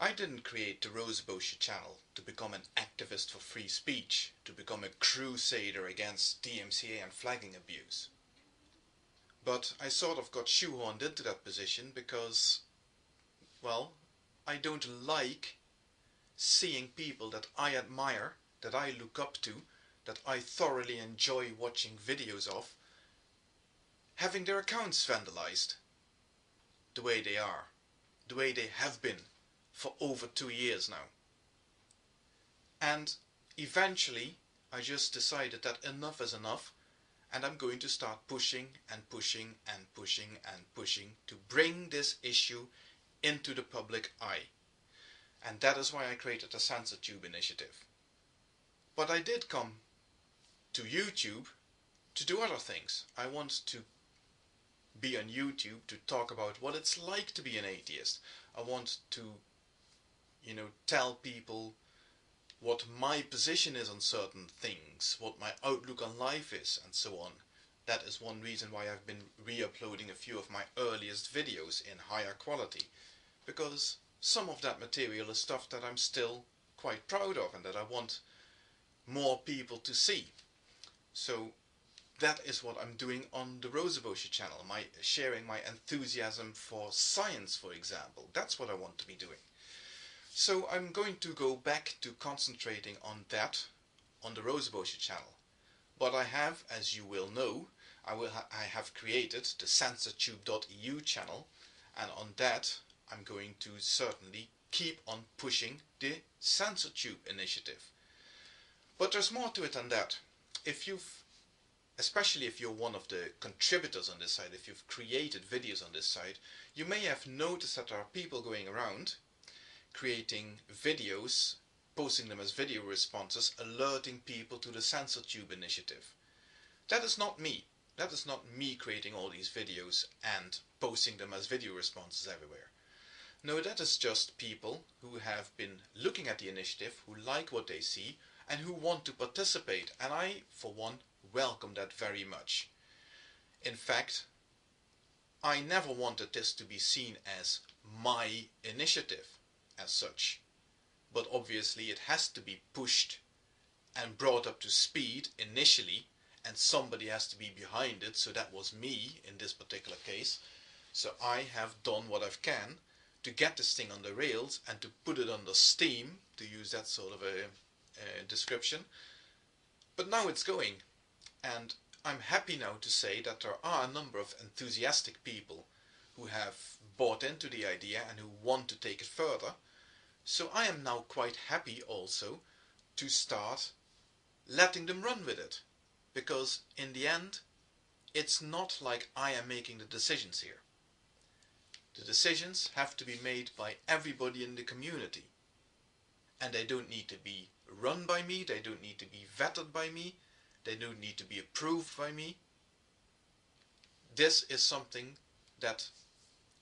I didn't create the Censortube channel to become an activist for free speech, to become a crusader against DMCA and flagging abuse. But I sort of got shoehorned into that position because, well, I don't like seeing people that I admire, that I look up to, that I thoroughly enjoy watching videos of, having their accounts vandalized the way they are, the way they have been for over 2 years now. And eventually I just decided that enough is enough, and I'm going to start pushing and pushing and pushing and pushing to bring this issue into the public eye. And that is why I created the Censortube initiative. But I did come to YouTube to do other things. I want to be on YouTube to talk about what it's like to be an atheist. I want to, tell people what my position is on certain things, what my outlook on life is, and so on. That is one reason why I've been re-uploading a few of my earliest videos in higher quality, because some of that material is stuff that I'm still quite proud of and that I want more people to see. So that is what I'm doing on the Censortube channel, sharing my enthusiasm for science, for example. That's what I want to be doing. So I'm going to go back to concentrating on that on the Censortube channel. But I have, as you will know, I have created the Censortube.eu channel, and on that I'm going to certainly keep on pushing the Censortube initiative. But there's more to it than that. Especially if you're one of the contributors on this site, if you've created videos on this site, you may have noticed that there are people going around creating videos, posting them as video responses, alerting people to the Censortube initiative. That is not me. That is not me creating all these videos and posting them as video responses everywhere. No, that is just people who have been looking at the initiative, who like what they see, and who want to participate. And I, for one, welcome that very much. In fact, I never wanted this to be seen as my initiative as such. But obviously it has to be pushed and brought up to speed initially, and somebody has to be behind it, so that was me in this particular case. So I have done what I can to get this thing on the rails and to put it under steam, to use that sort of a description. But now it's going, and I'm happy now to say that there are a number of enthusiastic people who have bought into the idea and who want to take it further. So I am now quite happy also to start letting them run with it, because in the end it's not like I am making the decisions here. The decisions have to be made by everybody in the community, and they don't need to be run by me, they don't need to be vetted by me, they don't need to be approved by me. This is something that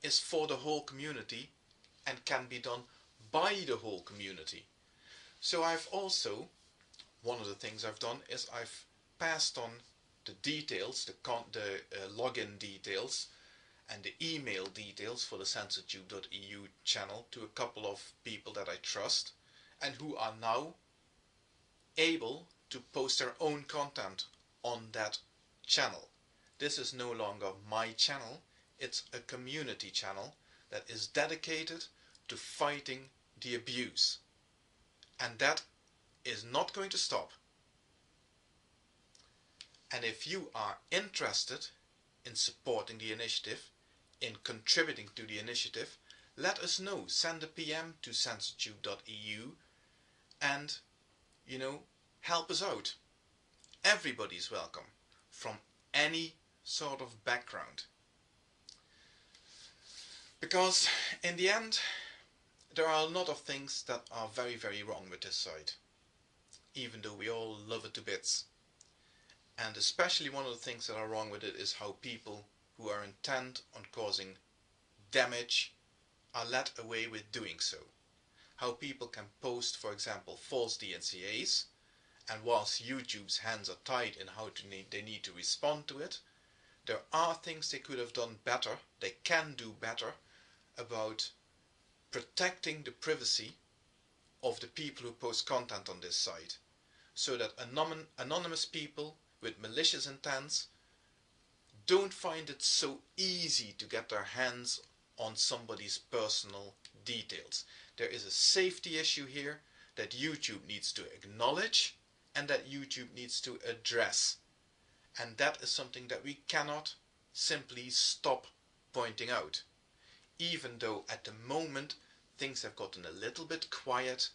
is for the whole community and can be done by the whole community. So I've also, one of the things I've done is I've passed on the details, the login details and the email details for the Censortube.eu channel to a couple of people that I trust and who are now able to post their own content on that channel. This is no longer my channel, it's a community channel that is dedicated to fighting the abuse. And that is not going to stop. And if you are interested in supporting the initiative, in contributing to the initiative, let us know. Send a PM to Censortube.eu and, help us out. Everybody's welcome, from any sort of background. Because in the end, there are a lot of things that are very, very wrong with this site, even though we all love it to bits. And especially one of the things that are wrong with it is how people who are intent on causing damage are led away with doing so. How people can post, for example, false DNCAs, and whilst YouTube's hands are tied in how they need to respond to it, there are things they could have done better, they can do better, about protecting the privacy of the people who post content on this site, so that anonymous people with malicious intents don't find it so easy to get their hands on somebody's personal details. There is a safety issue here that YouTube needs to acknowledge and that YouTube needs to address. And that is something that we cannot simply stop pointing out. Even though at the moment things have gotten a little bit quiet.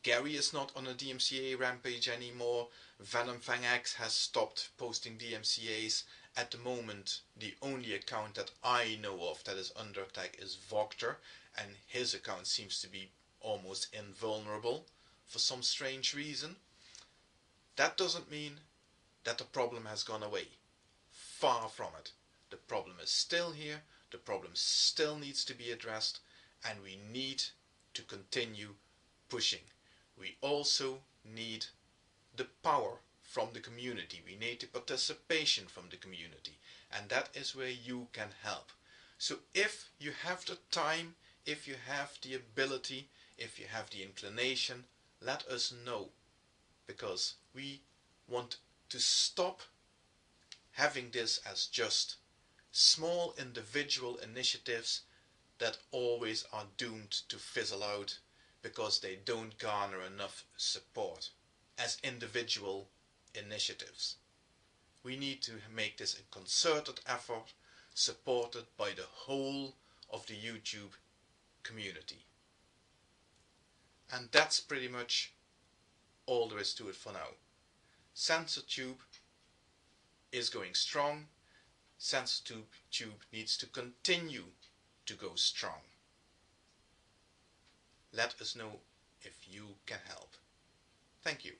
Gary is not on a DMCA rampage anymore. VenomFangX has stopped posting DMCAs. At the moment, the only account that I know of that is under attack is Voctor, and his account seems to be almost invulnerable for some strange reason. That doesn't mean that the problem has gone away. Far from it. The problem is still here, the problem still needs to be addressed, and we need to continue pushing. We also need the power from the community. We need the participation from the community, and that is where you can help. So if you have the time, if you have the ability, if you have the inclination, let us know, because we want to stop having this as just small individual initiatives that always are doomed to fizzle out because they don't garner enough support as individual initiatives. We need to make this a concerted effort supported by the whole of the YouTube community. And that's pretty much all there is to it for now. Censortube is going strong. Censortube needs to continue to go strong. Let us know if you can help. Thank you.